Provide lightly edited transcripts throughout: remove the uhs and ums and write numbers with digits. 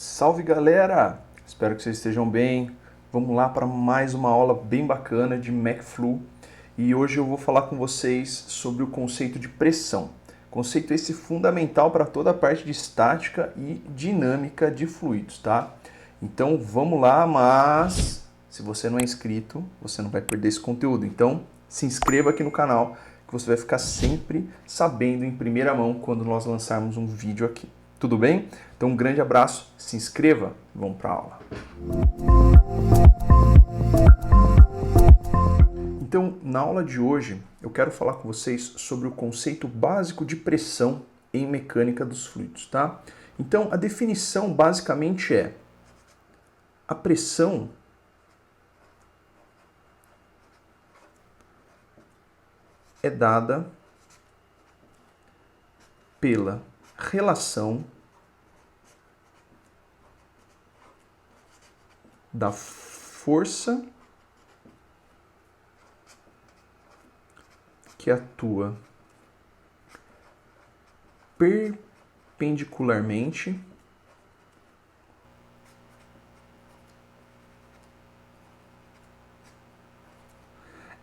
Salve galera! Espero que vocês estejam bem. Vamos lá para mais uma aula bem bacana de MacFlu e hoje eu vou falar com vocês sobre o conceito de pressão. Conceito esse fundamental para toda a parte de estática e dinâmica de fluidos, tá? Então vamos lá, mas se você não é inscrito, você não vai perder esse conteúdo. Então se inscreva aqui no canal que você vai ficar sempre sabendo em primeira mão quando nós lançarmos um vídeo aqui. Tudo bem? Então um grande abraço, se inscreva e vamos para a aula. Então, na aula de hoje, eu quero falar com vocês sobre o conceito básico de pressão em mecânica dos fluidos, tá? Então, a definição basicamente é: a pressão é dada pela relação da força que atua perpendicularmente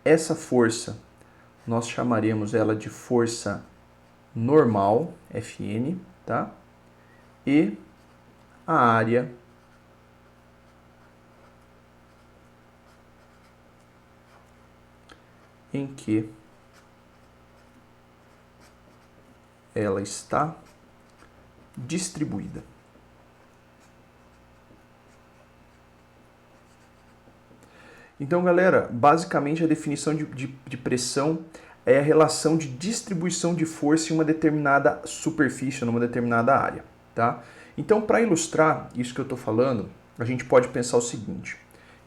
essa força nós chamaremos ela de força normal, Fn, tá? E a área em que ela está distribuída. Então, galera, basicamente a definição de pressão é a relação de distribuição de força em uma determinada superfície, numa determinada área, tá? Então, para ilustrar isso que eu estou falando, a gente pode pensar o seguinte: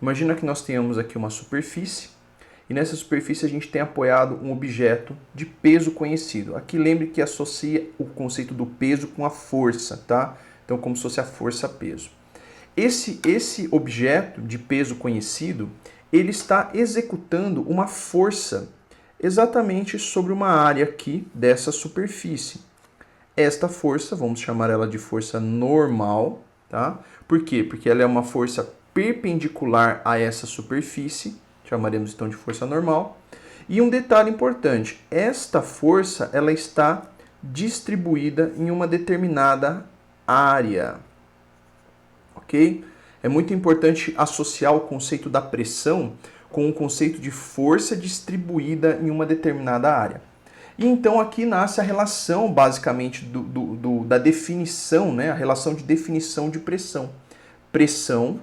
imagina que nós tenhamos aqui uma superfície e nessa superfície a gente tem apoiado um objeto de peso conhecido. Aqui lembre que associa o conceito do peso com a força, tá? Então, como se fosse a força-peso. Esse objeto de peso conhecido, ele está executando uma força exatamente sobre uma área aqui dessa superfície. Esta força, vamos chamar ela de força normal, tá? Por quê? Porque ela é uma força perpendicular a essa superfície, chamaremos então de força normal. E um detalhe importante, esta força ela está distribuída em uma determinada área, ok? É muito importante associar o conceito da pressão com o conceito de força distribuída em uma determinada área. E então aqui nasce a relação, basicamente, da definição, né? A relação de definição de pressão. Pressão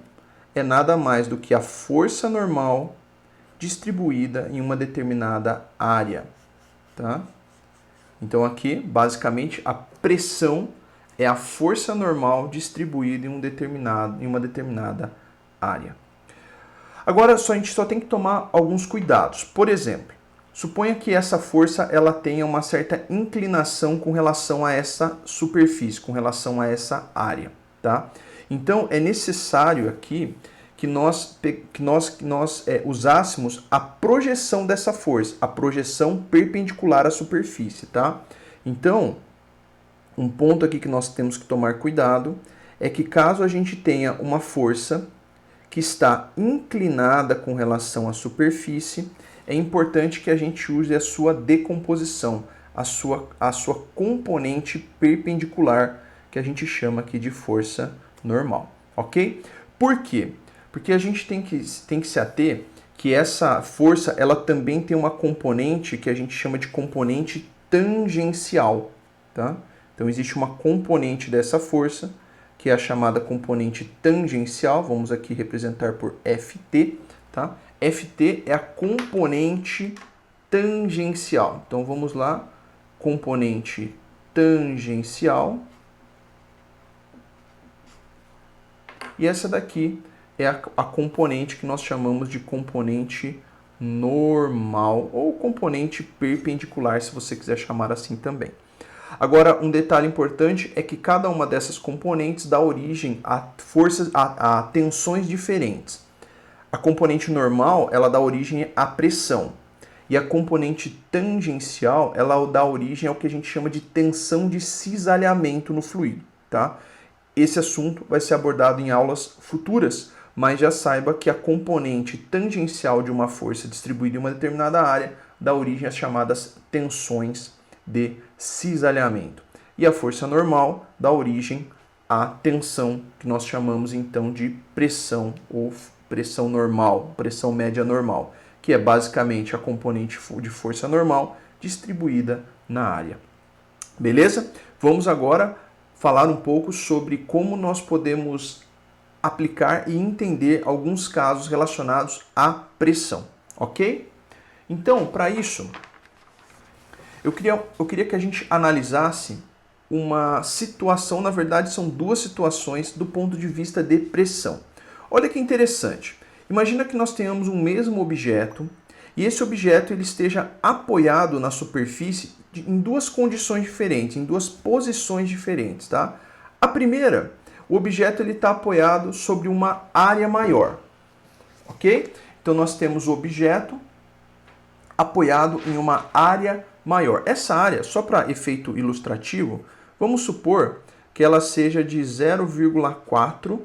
é nada mais do que a força normal distribuída em uma determinada área, tá? Então aqui, basicamente, a pressão é a força normal distribuída em uma determinada área. Agora, a gente só tem que tomar alguns cuidados. Por exemplo, suponha que essa força ela tenha uma certa inclinação com relação a essa superfície, com relação a essa área, tá? Então, é necessário aqui que nós usássemos a projeção dessa força, a projeção perpendicular à superfície, tá? Então, um ponto aqui que nós temos que tomar cuidado é que caso a gente tenha uma força que está inclinada com relação à superfície, é importante que a gente use a sua decomposição, a sua componente perpendicular, que a gente chama aqui de força normal, ok? Por quê? Porque a gente tem que se ater que essa força ela também tem uma componente que a gente chama de componente tangencial, tá? Então existe uma componente dessa força, que é a chamada componente tangencial, vamos aqui representar por Ft, tá? Ft é a componente tangencial. Então vamos lá, componente tangencial. E essa daqui é a componente que nós chamamos de componente normal, ou componente perpendicular, se você quiser chamar assim também. Agora, um detalhe importante é que cada uma dessas componentes dá origem a forças, a tensões diferentes. A componente normal, ela dá origem à pressão. E a componente tangencial, ela dá origem ao que a gente chama de tensão de cisalhamento no fluido, tá? Esse assunto vai ser abordado em aulas futuras, mas já saiba que a componente tangencial de uma força distribuída em uma determinada área dá origem às chamadas tensões de cisalhamento. E a força normal dá origem à tensão, que nós chamamos então de pressão ou pressão normal, pressão média normal, que é basicamente a componente de força normal distribuída na área. Beleza? Vamos agora falar um pouco sobre como nós podemos aplicar e entender alguns casos relacionados à pressão, ok? Então, para isso, eu queria que a gente analisasse uma situação, na verdade são duas situações do ponto de vista de pressão. Olha que interessante. Imagina que nós tenhamos um mesmo objeto e esse objeto ele esteja apoiado na superfície em duas condições diferentes, em duas posições diferentes, tá? A primeira, o objeto está apoiado sobre uma área maior, ok? Então nós temos o objeto apoiado em uma área maior. Essa área, só para efeito ilustrativo, vamos supor que ela seja de 0,4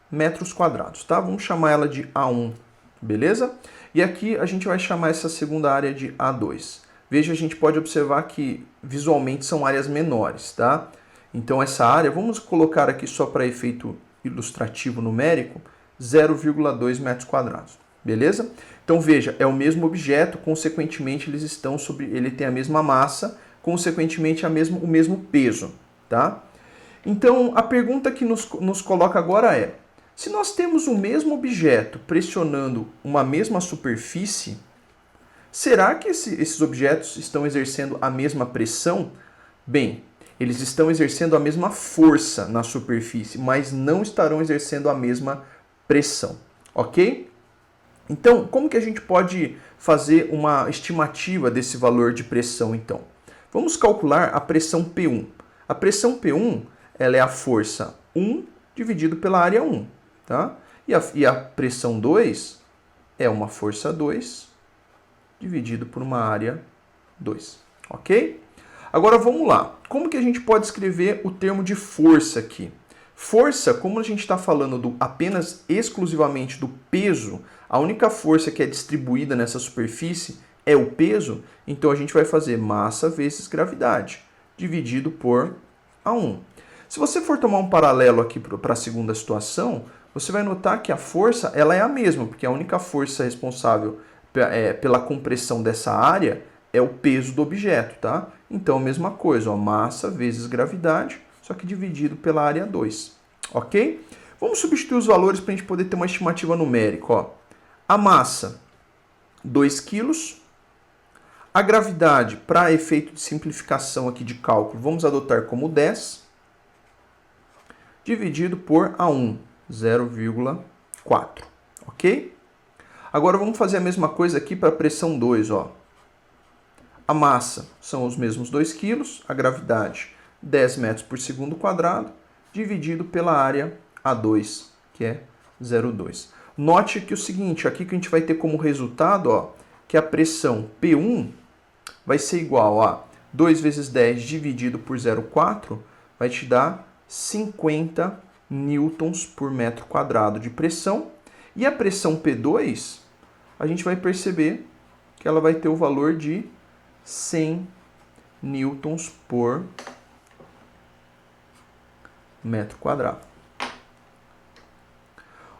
metros quadrados, tá? Vamos chamar ela de A1, beleza? E aqui a gente vai chamar essa segunda área de A2. Veja, a gente pode observar que visualmente são áreas menores, tá? Então essa área, vamos colocar aqui só para efeito ilustrativo numérico, 0,2 metros quadrados, beleza? Então veja, é o mesmo objeto, consequentemente ele tem a mesma massa, consequentemente o mesmo peso, tá? Então a pergunta que nos coloca agora é, se nós temos o mesmo objeto pressionando uma mesma superfície, será que esses objetos estão exercendo a mesma pressão? Bem, eles estão exercendo a mesma força na superfície, mas não estarão exercendo a mesma pressão, ok? Então, como que a gente pode fazer uma estimativa desse valor de pressão, então? Vamos calcular a pressão P1. A pressão P1 ela é a força 1 dividido pela área 1, tá? E a pressão 2 é uma força 2 dividido por uma área 2, ok? Agora vamos lá. Como que a gente pode escrever o termo de força aqui? Força, como a gente está falando apenas exclusivamente do peso, a única força que é distribuída nessa superfície é o peso, então a gente vai fazer massa vezes gravidade, dividido por A1. Se você for tomar um paralelo aqui para a segunda situação, você vai notar que a força ela é a mesma, porque a única força responsável pela compressão dessa área é o peso do objeto, tá? Então, a mesma coisa, ó, massa vezes gravidade, só que dividido pela área 2, ok? Vamos substituir os valores para a gente poder ter uma estimativa numérica, ó. A massa, 2 kg. A gravidade, para efeito de simplificação aqui de cálculo, vamos adotar como 10, dividido por A1, 0,4, ok? Agora vamos fazer a mesma coisa aqui para a pressão 2, ó. A massa são os mesmos 2 kg, a gravidade 10 metros por segundo quadrado, dividido pela área A2, que é 0,2. Note que o seguinte, aqui que a gente vai ter como resultado, ó, que a pressão P1 vai ser igual a 2 vezes 10 dividido por 0,4, vai te dar 50 newtons por metro quadrado de pressão. E a pressão P2, a gente vai perceber que ela vai ter o valor de 100 newtons por metro quadrado.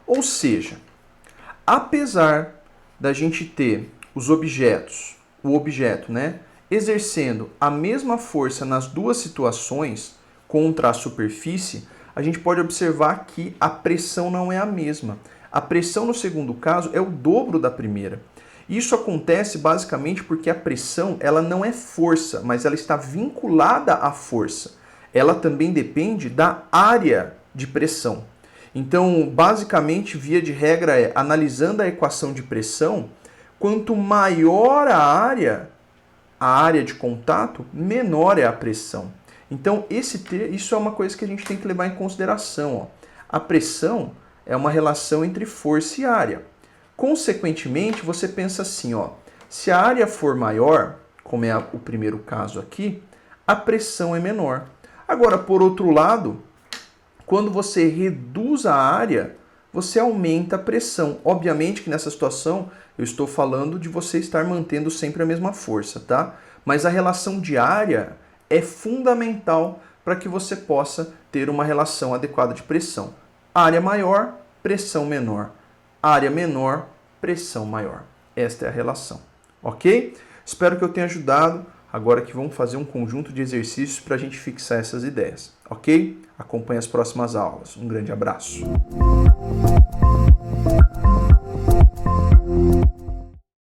Ou seja, apesar da gente ter os objetos, o objeto, né, exercendo a mesma força nas duas situações contra a superfície, a gente pode observar que a pressão não é a mesma. A pressão no segundo caso é o dobro da primeira. Isso acontece basicamente porque a pressão ela não é força, mas ela está vinculada à força. Ela também depende da área de pressão. Então, basicamente, via de regra analisando a equação de pressão, quanto maior a área de contato, menor é a pressão. Então, isso é uma coisa que a gente tem que levar em consideração, ó. A pressão é uma relação entre força e área. Consequentemente, você pensa assim, ó, se a área for maior, como é o primeiro caso aqui, a pressão é menor. Agora, por outro lado, Quando você reduz a área, você aumenta a pressão. Obviamente que nessa situação eu estou falando de você estar mantendo sempre a mesma força, tá? Mas a relação de área é fundamental para que você possa ter uma relação adequada de pressão. Área maior, pressão menor. Área menor, pressão maior. Esta é a relação, ok? Espero que eu tenha ajudado. Agora que vamos fazer um conjunto de exercícios para a gente fixar essas ideias, ok? Acompanhe as próximas aulas. Um grande abraço.